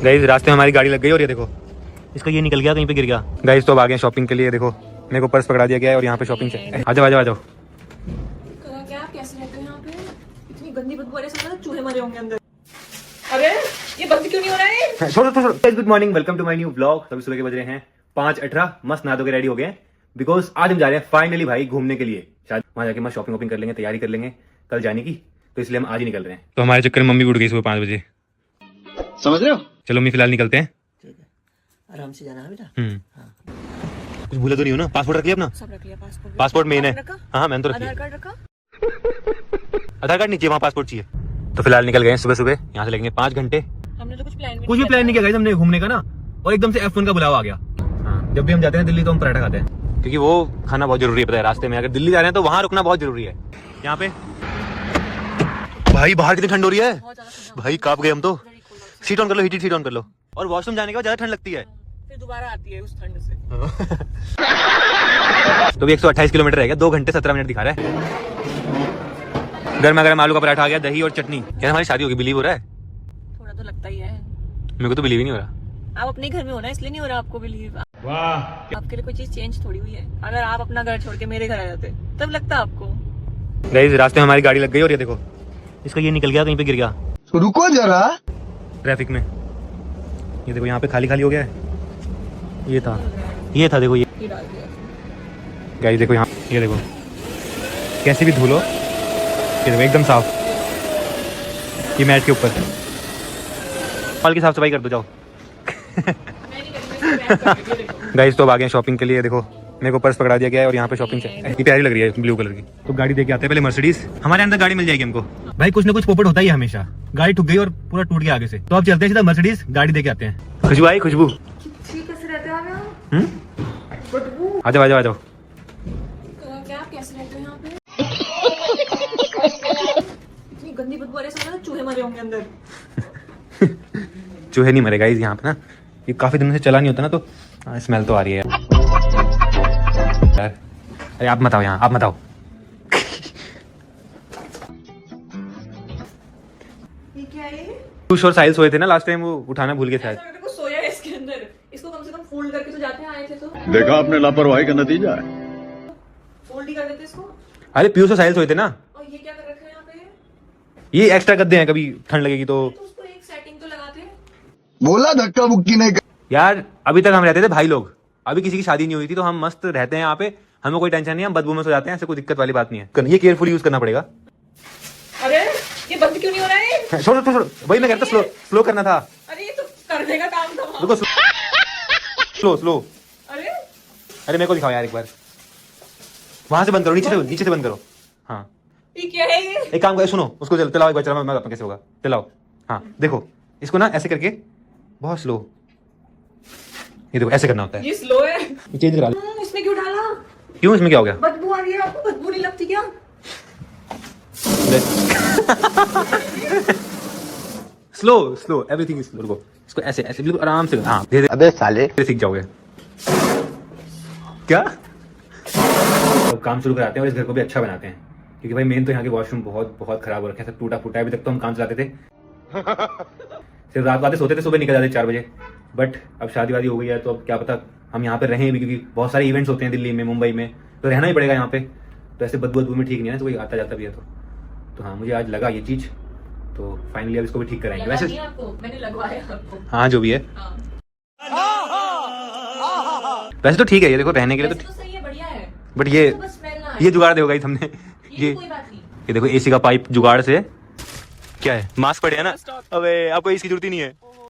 Guys रास्ते में हमारी गाड़ी लग गई और ये देखो इसका ये निकल गया, कहीं पे गिर गया। गाइस तो अब आ गए शॉपिंग के लिए। देखो मेरे को पर्स पकड़ा दिया गया है और यहाँ पे शॉपिंग से आ जाओ आ जाओ आ जाओ। क्या कैसे रहते हो यहाँ पे? इतनी गंदी बदबू आ रही है, चूहे मरे होंगे अंदर। अरे ये बंद क्यों नहीं हो रहा है? छोड़ो छोड़ो। Good morning, welcome to my new vlog. सभी सुबह के बज रहे हैं 5:18। मस्त नहा धो के रेडी हो गए बिकॉज आज हम जा रहे हैं फाइनली भाई घूमने के लिए। शायद वहां जाके मस्त शॉपिंग वॉपिंग कर लेंगे, तैयारी कर लेंगे कल जाने की, तो इसलिए हम आज ही निकल रहे हैं। तो हमारे चक्कर में मम्मी उठ गई सुबह 5 बजे, समझ रहे हो। चलो मम्मी फिलहाल निकलते हैं, आराम से जाना है बेटा। हाँ। कुछ भूला तो नहीं हो ना? पासपोर्ट रख लिया अपना? सब रख लिया। पासपोर्ट मेन है। हाँ मैंने तो रख लिया। आधार कार्ड रखा? आधार कार्ड नीचे, वहाँ पासपोर्ट चाहिए। तो फिलहाल निकल गए सुबह सुबह, यहाँ से लगेंगे 5 घंटे। हमने तो कुछ भी प्लान नहीं किया हमने घूमने का ना, और एकदम से F1 का बुलावा आ गया। हाँ, जब भी हम जाते हैं दिल्ली तो हम पराठा खाते हैं, क्योंकि वो खाना बहुत जरूरी है। पता है रास्ते में अगर दिल्ली जा रहे हैं तो वहाँ रुकना बहुत जरूरी है। यहाँ पे भाई बाहर कितनी ठंड हो रही है भाई, कांप गए हम तो। सीट ऑन कर लो, हीटेड सीट ऑन कर लो। और वॉशरूम जाने के बाद ज्यादा ठंड लगती है, फिर दोबारा आती है उस ठंड से। तो भी 128 किलोमीटर रह गया, 2 घंटे 17 मिनट दिखा रहा है। गर्मा गर्म आलू का पराठा आ गया, दही और चटनी। क्या हमारी शादी होगी? बिलीव हो रहा है? थोड़ा तो लगता ही है। मेरे को तो बिलीव ही नहीं हो रहा। आप अपने घर में हो ना, इसलिए नहीं हो रहा आपको बिलीव। वाह, आपके लिए कोई चीज चेंज थोड़ी हुई है। अगर आप अपना घर छोड़ के मेरे घर आ जाते तब लगता आपको। गाइस रास्ते में हमारी गाड़ी लग गई और ये देखो इसका ये निकल गया, कहीं पे गिर गया। रुको जरा, ट्रैफिक में। ये देखो यहाँ पे खाली खाली हो गया है। ये था देखो ये डाल दिया। गाइस देखो यहाँ, ये देखो कैसे भी धुलो, ये देखो एकदम साफ। ये मैट के ऊपर फल की साफ सफाई कर दो, जाओ। गाइस तो अब आ गए शॉपिंग के लिए। देखो मेरे को पर्स पकड़ा दिया गया है और यहाँ पे शॉपिंग से ये प्यारी लग रही है ब्लू कलर की। तो गाड़ी देके आते हैं पहले मर्सिडीज। हमारे अंदर गाड़ी मिल जाएगी हमको भाई, कुछ ना कुछ पोपट होता ही है हमेशा। गाड़ी ठुक गई और पूरा टूट गया आगे से, तो अब चलते हैं सीधा मर्सिडीज, गाड़ी देके आते हैं। खुशबू आई, खुशबू। कैसे रहते हो आप यहाँ? आ जाओ आ जाओ आ जाओ। क्या कैसे रहते हो यहाँ पे? इतनी गंदी बदबू आ रही है, चूहे मरे होंगे अंदर। चूहे नहीं मरे गाइस यहाँ पे ना, ये काफी दिनों से चला नहीं होता ना, तो स्मेल तो आ रही है यार। अरे आप मत आओ यहाँ, आप मत आओ। ये क्या है? कुछ और साइल सोए थे ना लास्ट टाइम, वो उठाना भूल गए शायद। मेरे को सोया है इसके अंदर। इसको कम से कम फोल्ड करके तो जाते हैं, आए थे तो। देखा आपने लापरवाही का नतीजा है। फोल्ड ही कर देते इसको। अरे पीयूष और साहिल सोए थे ना। और ये क्या कर रखा है यहाँ पे? ये एक्स्ट्रा गद्दे हैं, कभी ठंड लगेगी तो। तो उसको एक सेटिंग तो लगाते हैं। बोला धक्का बुक्की नहीं कर। यार अभी तक हम रहते थे भाई लोग, अभी किसी की शादी नहीं हुई थी, तो हम मस्त रहते हैं यहाँ पे, हमें कोई टेंशन नहीं है, हम बदबू में सो जाते हैं, ऐसे कोई दिक्कत वाली बात नहीं है। ये केयरफुल यूज करना पड़ेगा। अरे ये बंद क्यों नहीं हो रहा है? छोड़ो छोड़ो, वही मैं कहता स्लो करना था। अरे ये तो करने का काम था। रुको, स्लो। अरे अरे मेरे को दिखाओ यार एक बार, वहां से बंद करो, नीचे से बंद करो। हाँ ये क्या है ये? एक काम करो, सुनो उसको चलाओ एक बार, चलाओ, मैं बताता हूं कैसे होगा, चलाओ। हाँ देखो इसको ना ऐसे करके बहुत स्लो, ये देखो ऐसे करना होता है। ये स्लो है। ये चेंज करा लो। इसने क्यों डाला? क्यों, इसमें क्या हो गया? बदबू आ रही है, आपको बदबू नहीं लगती क्या? Slow everything is slow. रुको इसको ऐसे ऐसे बिल्कुल आराम से, हाँ धीरे अबे साले, सीख जाओगे क्या। तो काम शुरू कराते हैं और इस घर को भी अच्छा बनाते हैं, क्योंकि भाई मेन तो यहाँ के वॉशरूम बहुत खराब हो रखे हैं, सब टूटा फूटा है। अभी तक तो हम काम चलाते थे, सिर्फ रात वाते सोते थे, सुबह निकल जाते 4 बजे। बट अब शादी वादी हो गई है, तो अब क्या पता हम यहाँ पे रहें भी, क्योंकि बहुत सारे इवेंट्स होते हैं दिल्ली में, मुंबई में, तो रहना ही पड़ेगा यहाँ पे। तो ऐसे बदबू में ठीक नहीं है ना, तो कोई आता जाता भी है तो हाँ मुझे आज लगा ये चीज़, तो फाइनली अब इसको भी ठीक कराएंगे। वैसे आपको मैंने लगवाया आपको। हाँ जो भी है, वैसे तो ठीक है, ये देखो रहने के लिए तो सही है, बढ़िया है। बट ये बस स्मेल ना आए। ये जुगाड़ देगा हमने, ये कोई बात नहीं। ये देखो एसी का पाइप जुगाड़ से क्या है, मास्क पड़े है ना। अबे आपको इसकी जरूरत ही नहीं है।